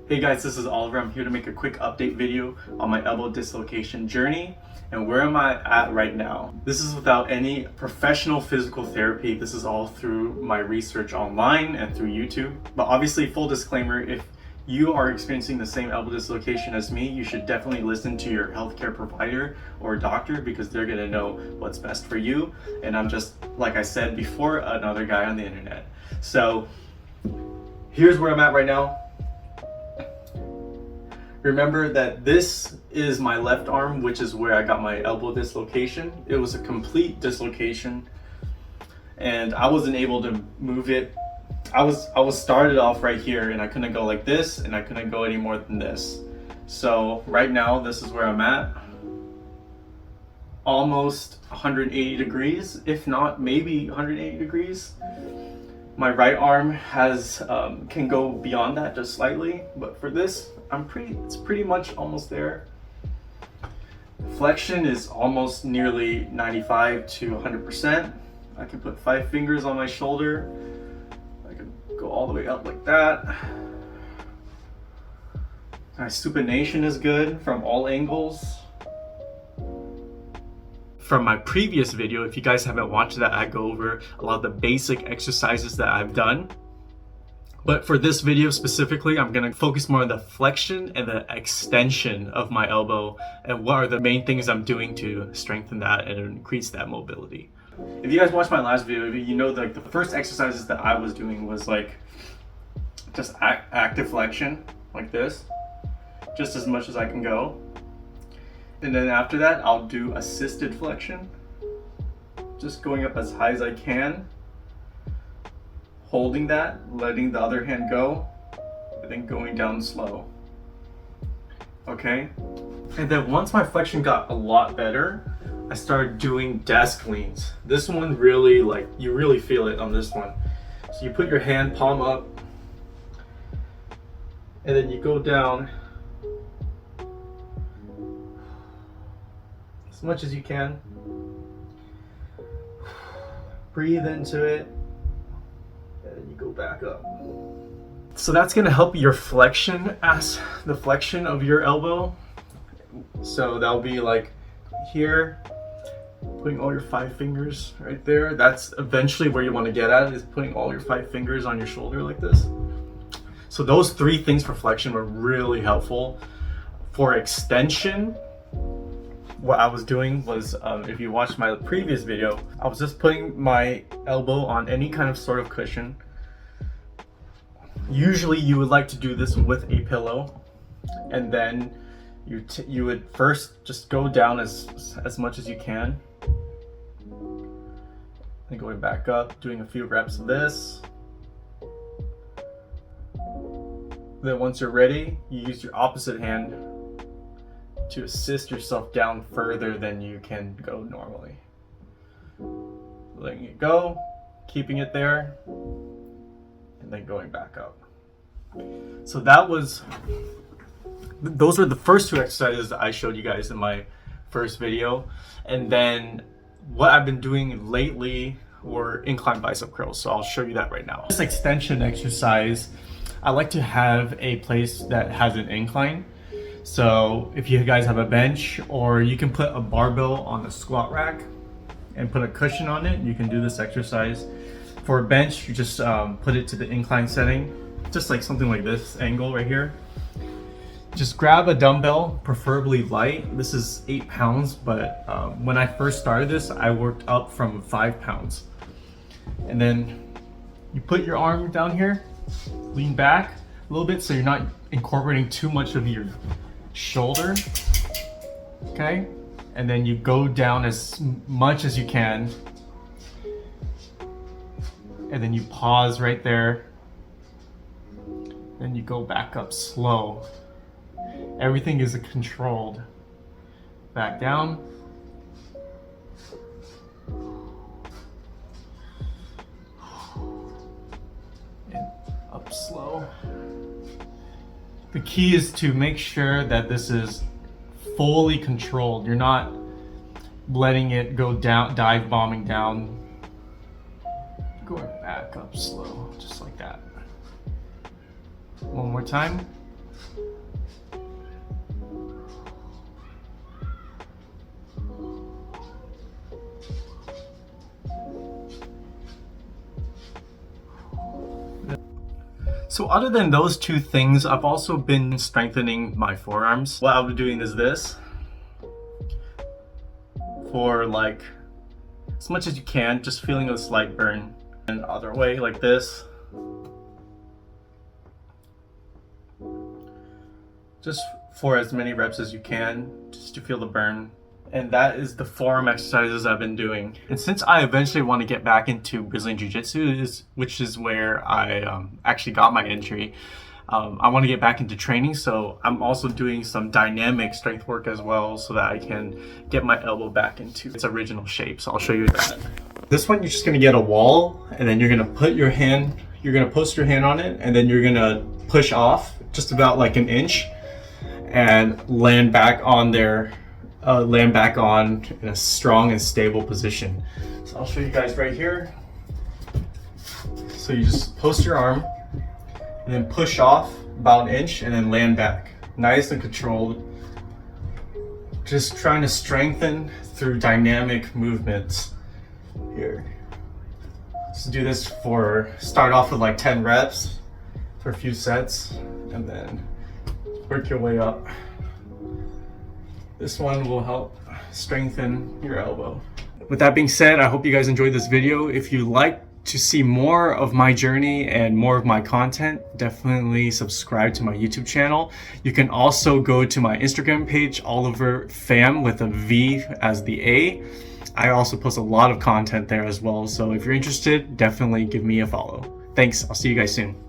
Hey guys, this is Oliver. I'm here to make a quick update video on my elbow dislocation journey and where am I at right now. This is without any professional physical therapy. This is all through my research online and through YouTube. But obviously, full disclaimer, if you are experiencing the same elbow dislocation as me, you should definitely listen to your healthcare provider or doctor because they're gonna know what's best for you. And I'm just, like I said before, another guy on the internet. So here's where I'm at right now. Remember that this is my left arm, which is where I got my elbow dislocation. It was a complete dislocation and I wasn't able to move it. I was started off right here and I couldn't go like this and I couldn't go any more than this. So right now, this is where I'm at. Almost 180 degrees, if not maybe 180 degrees. My right arm has can go beyond that just slightly, but for this, it's pretty much almost there. Flexion is almost nearly 95 to 100%. I can put 5 fingers on my shoulder. I can go all the way up like that. My supination is good from all angles. From my previous video, if you guys haven't watched that, I go over a lot of the basic exercises that I've done. But for this video specifically, I'm gonna focus more on the flexion and the extension of my elbow and what are the main things I'm doing to strengthen that and increase that mobility. If you guys watched my last video, you know like the first exercises that I was doing was like just active flexion, like this, just as much as I can go. And then after that, I'll do assisted flexion, just going up as high as I can, holding that, letting the other hand go, and then going down slow. Okay? And then once my flexion got a lot better, I started doing desk leans. This one really, like, you really feel it on this one. So you put your hand palm up, and then you go down as much as you can. Breathe into it, and then you go back up. So that's gonna help your flexion, the flexion of your elbow. So that'll be like here, putting all your 5 fingers right there. That's eventually where you want to get at, is putting all your 5 fingers on your shoulder like this. So those 3 things for flexion were really helpful. For extension, what I was doing was, if you watched my previous video, I was just putting my elbow on any kind of sort of cushion. Usually you would like to do this with a pillow, and then you would first just go down as much as you can, then going back up, doing a few reps of this. Then once you're ready, you use your opposite hand to assist yourself down further than you can go normally. Letting it go, keeping it there, and then going back up. So those were the first 2 exercises that I showed you guys in my first video. And then what I've been doing lately were incline bicep curls. So I'll show you that right now. This extension exercise, I like to have a place that has an incline. So if you guys have a bench, or you can put a barbell on the squat rack and put a cushion on it, you can do this exercise. For a bench, you just put it to the incline setting, just like something like this angle right here. Just grab a dumbbell, preferably light. This is 8 pounds, but when I first started this, I worked up from 5 pounds. And then you put your arm down here, lean back a little bit so you're not incorporating too much of your shoulder, okay? And then you go down as much as you can, and then you pause right there, then you go back up slow. Everything is controlled. Back down, and up slow. The key is to make sure that this is fully controlled. You're not letting it go down, dive bombing down. Going back up slow, just like that. One more time. So other than those two things, I've also been strengthening my forearms. What I'll be doing is this. For like as much as you can, just feeling a slight burn. And other way, like this. Just for as many reps as you can, just to feel the burn. And that is the forearm exercises I've been doing. And since I eventually want to get back into Brazilian Jiu-Jitsu, which is where I actually got my entry, I want to get back into training. So I'm also doing some dynamic strength work as well, so that I can get my elbow back into its original shape. So I'll show you that. This one, you're just going to get a wall, and then you're going to put your hand, you're going to post your hand on it, and then you're going to push off just about like an inch and land back on there. Land back on in a strong and stable position. So I'll show you guys right here. So you just post your arm and then push off about an inch and then land back. Nice and controlled. Just trying to strengthen through dynamic movements here. Just do this start off with like 10 reps for a few sets and then work your way up. This one will help strengthen your elbow. With that being said, I hope you guys enjoyed this video. If you like to see more of my journey and more of my content, definitely subscribe to my YouTube channel. You can also go to my Instagram page, Oliver Pham with a V as the A. I also post a lot of content there as well. So if you're interested, definitely give me a follow. Thanks, I'll see you guys soon.